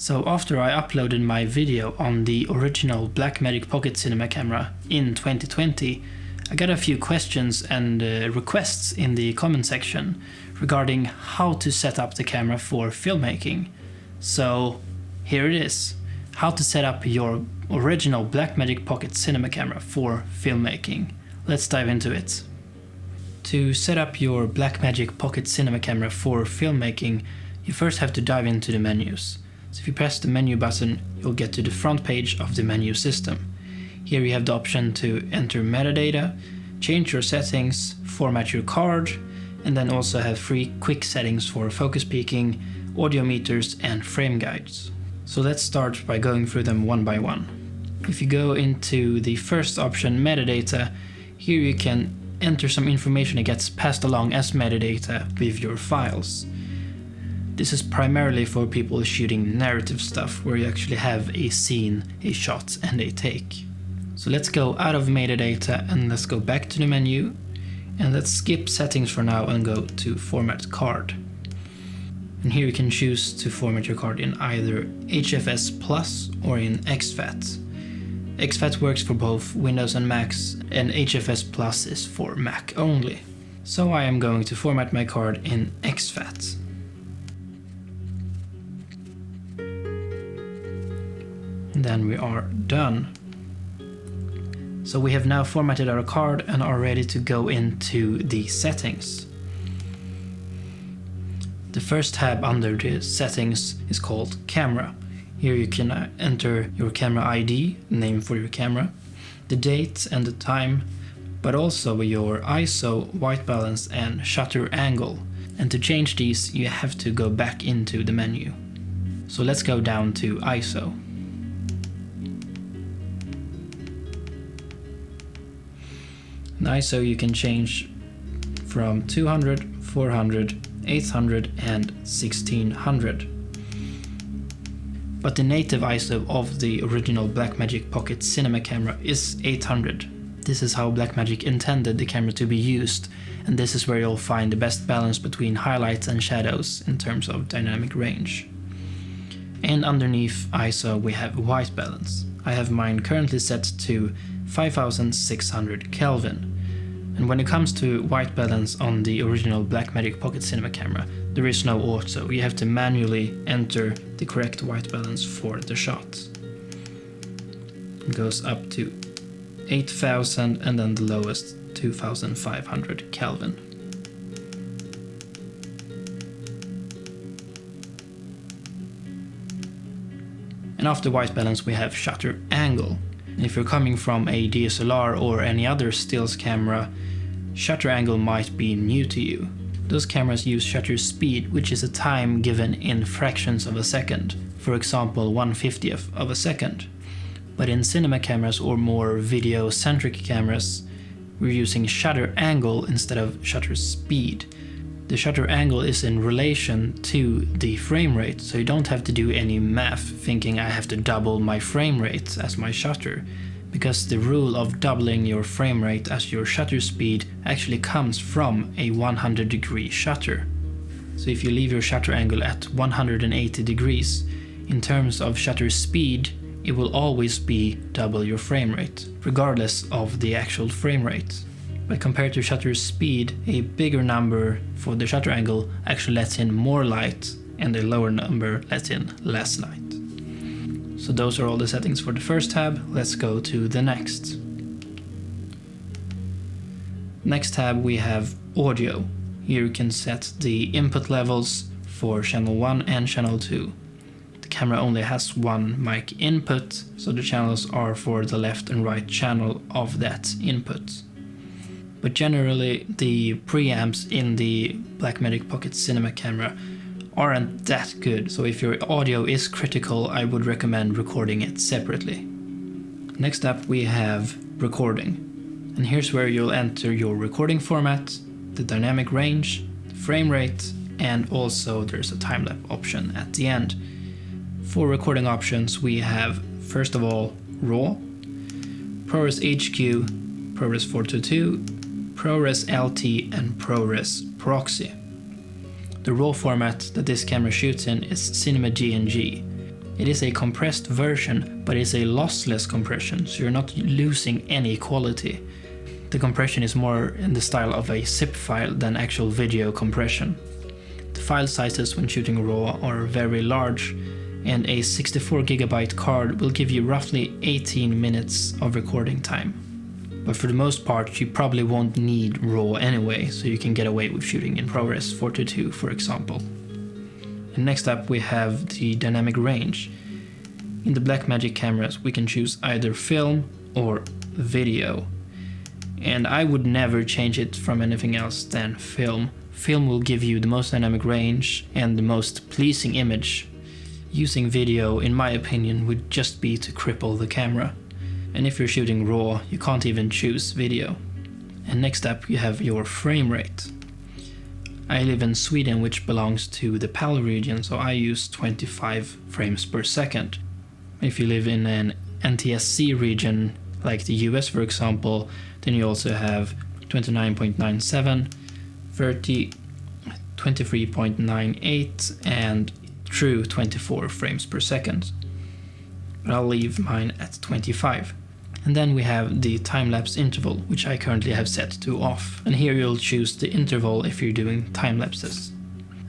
So after I uploaded my video on the original Blackmagic Pocket Cinema camera in 2020, I got a few questions and requests in the comment section regarding how to set up the camera for filmmaking. So here it is, how to set up your original Blackmagic Pocket Cinema camera for filmmaking. Let's dive into it. To set up your Blackmagic Pocket Cinema camera for filmmaking, you first have to dive into the menus. So if you press the menu button, you'll get to the front page of the menu system. Here you have the option to enter metadata, change your settings, format your card, and then also have 3 quick settings for focus peaking, audio meters, and frame guides. So let's start by going through them one by one. If you go into the first option, metadata, here you can enter some information that gets passed along as metadata with your files. This is primarily for people shooting narrative stuff where you actually have a scene, a shot, and a take. So let's go out of metadata and let's go back to the menu, and let's skip settings for now and go to format card. And here you can choose to format your card in either HFS Plus or in exFAT. exFAT works for both Windows and Macs, and HFS Plus is for Mac only. So I am going to format my card in exFAT. And then we are done. So we have now formatted our card and are ready to go into the settings. The first tab under the settings is called Camera. Here you can enter your camera ID, name for your camera, the date and the time, but also your ISO, white balance, and shutter angle. And to change these, you have to go back into the menu. So let's go down to ISO. In ISO you can change from 200, 400, 800 and 1600. But the native ISO of the original Blackmagic Pocket Cinema camera is 800. This is how Blackmagic intended the camera to be used, and this is where you'll find the best balance between highlights and shadows in terms of dynamic range. And underneath ISO we have white balance. I have mine currently set to 5600 Kelvin. And when it comes to white balance on the original Blackmagic Pocket Cinema camera, there is no auto. You have to manually enter the correct white balance for the shot. It goes up to 8000 and then the lowest 2500 Kelvin. And after white balance we have shutter angle. If you're coming from a DSLR or any other stills camera, shutter angle might be new to you. Those cameras use shutter speed, which is a time given in fractions of a second, for example 1/50th of a second. But in cinema cameras or more video-centric cameras, we're using shutter angle instead of shutter speed. The shutter angle is in relation to the frame rate, so you don't have to do any math thinking I have to double my frame rate as my shutter, because the rule of doubling your frame rate as your shutter speed actually comes from a 100-degree shutter. So if you leave your shutter angle at 180 degrees, in terms of shutter speed, it will always be double your frame rate, regardless of the actual frame rate. But compared to shutter speed, a bigger number for the shutter angle actually lets in more light, and a lower number lets in less light. So those are all the settings for the first tab. Let's go to the next. Next tab we have audio. Here you can set the input levels for channel 1 and channel 2. The camera only has one mic input, so the channels are for the left and right channel of that input. But generally the preamps in the Blackmagic Pocket Cinema camera aren't that good, so if your audio is critical, I would recommend recording it separately. Next up we have recording, and here's where you'll enter your recording format, the dynamic range, the frame rate, and also there's a time-lapse option at the end. For recording options we have first of all RAW, ProRes HQ, ProRes 422, ProRes LT and ProRes Proxy. The RAW format that this camera shoots in is Cinema GNG. It is a compressed version, but it's a lossless compression, so you're not losing any quality. The compression is more in the style of a zip file than actual video compression. The file sizes when shooting RAW are very large, and a 64GB card will give you roughly 18 minutes of recording time. But for the most part, you probably won't need RAW anyway, so you can get away with shooting in ProRes 422, for example. And next up we have the dynamic range. In the Blackmagic cameras we can choose either film or video. And I would never change it from anything else than film. Film will give you the most dynamic range and the most pleasing image. Using video, in my opinion, would just be to cripple the camera. And if you're shooting RAW, you can't even choose video. And next up you have your frame rate. I live in Sweden, which belongs to the PAL region, so I use 25 frames per second. If you live in an NTSC region, like the US for example, then you also have 29.97, 30, 23.98 and true 24 frames per second. But I'll leave mine at 25. And then we have the time-lapse interval, which I currently have set to off. And here you'll choose the interval if you're doing time-lapses.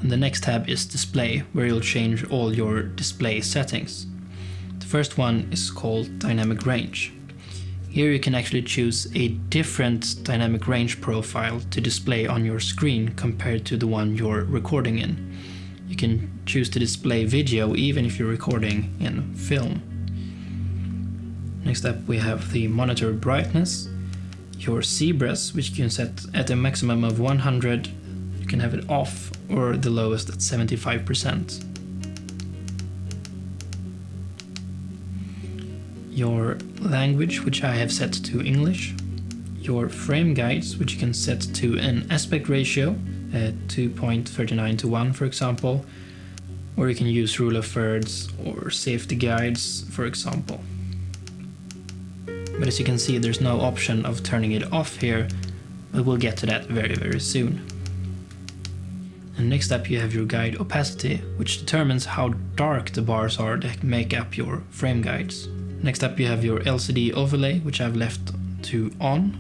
And the next tab is display, where you'll change all your display settings. The first one is called dynamic range. Here you can actually choose a different dynamic range profile to display on your screen compared to the one you're recording in. You can choose to display video even if you're recording in film. Next up we have the monitor brightness, your CBRS, which you can set at a maximum of 100, you can have it off or the lowest at 75%. Your language, which I have set to English, your frame guides, which you can set to an aspect ratio at 2.39 to 1 for example, or you can use rule of thirds or safety guides for example. But as you can see, there's no option of turning it off here, but we'll get to that very soon. And next up you have your guide opacity, which determines how dark the bars are that make up your frame guides. Next up you have your LCD overlay, which I've left to on.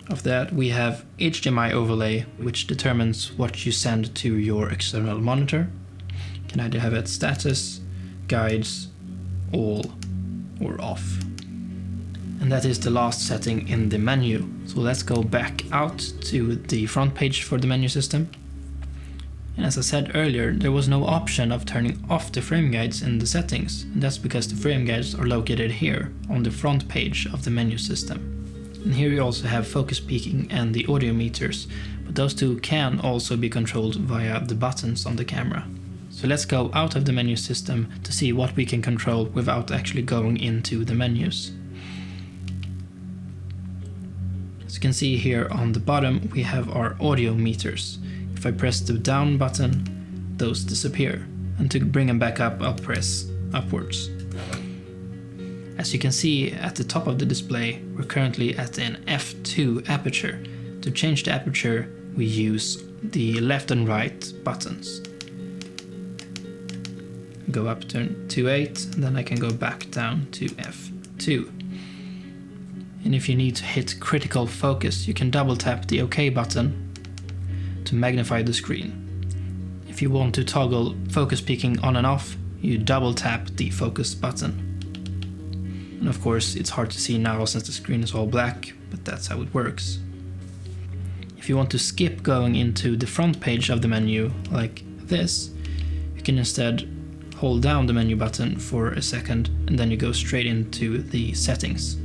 After that we have HDMI overlay, which determines what you send to your external monitor. You can either have it status, guides, all, or off. And that is the last setting in the menu. So let's go back out to the front page for the menu system. And as I said earlier, there was no option of turning off the frame guides in the settings, and that's because the frame guides are located here on the front page of the menu system. And here you also have focus peaking and the audio meters, but those two can also be controlled via the buttons on the camera. So let's go out of the menu system to see what we can control without actually going into the menus. As you can see here on the bottom we have our audio meters. If I press the down button, those disappear, and to bring them back up, I'll press upwards. As you can see at the top of the display, we're currently at an f2 aperture. To change the aperture, we use the left and right buttons. Go up to 2.8, and then I can go back down to f2. And if you need to hit critical focus, you can double tap the OK button to magnify the screen. If you want to toggle focus peaking on and off, you double tap the focus button. And of course it's hard to see now since the screen is all black, but that's how it works. If you want to skip going into the front page of the menu like this, you can instead hold down the menu button for a second and then you go straight into the settings.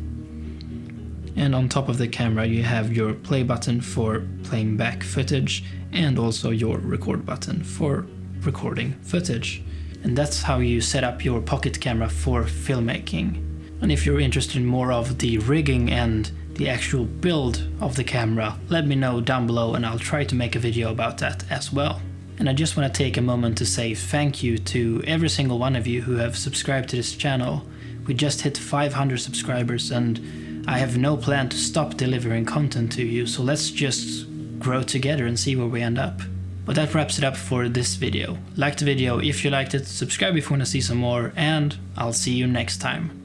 And on top of the camera you have your play button for playing back footage and also your record button for recording footage. And that's how you set up your pocket camera for filmmaking. And if you're interested in more of the rigging and the actual build of the camera, let me know down below and I'll try to make a video about that as well. And I just want to take a moment to say thank you to every single one of you who have subscribed to this channel. We just hit 500 subscribers and I have no plan to stop delivering content to you, so let's just grow together and see where we end up. But that wraps it up for this video. Like the video if you liked it, subscribe if you want to see some more, and I'll see you next time.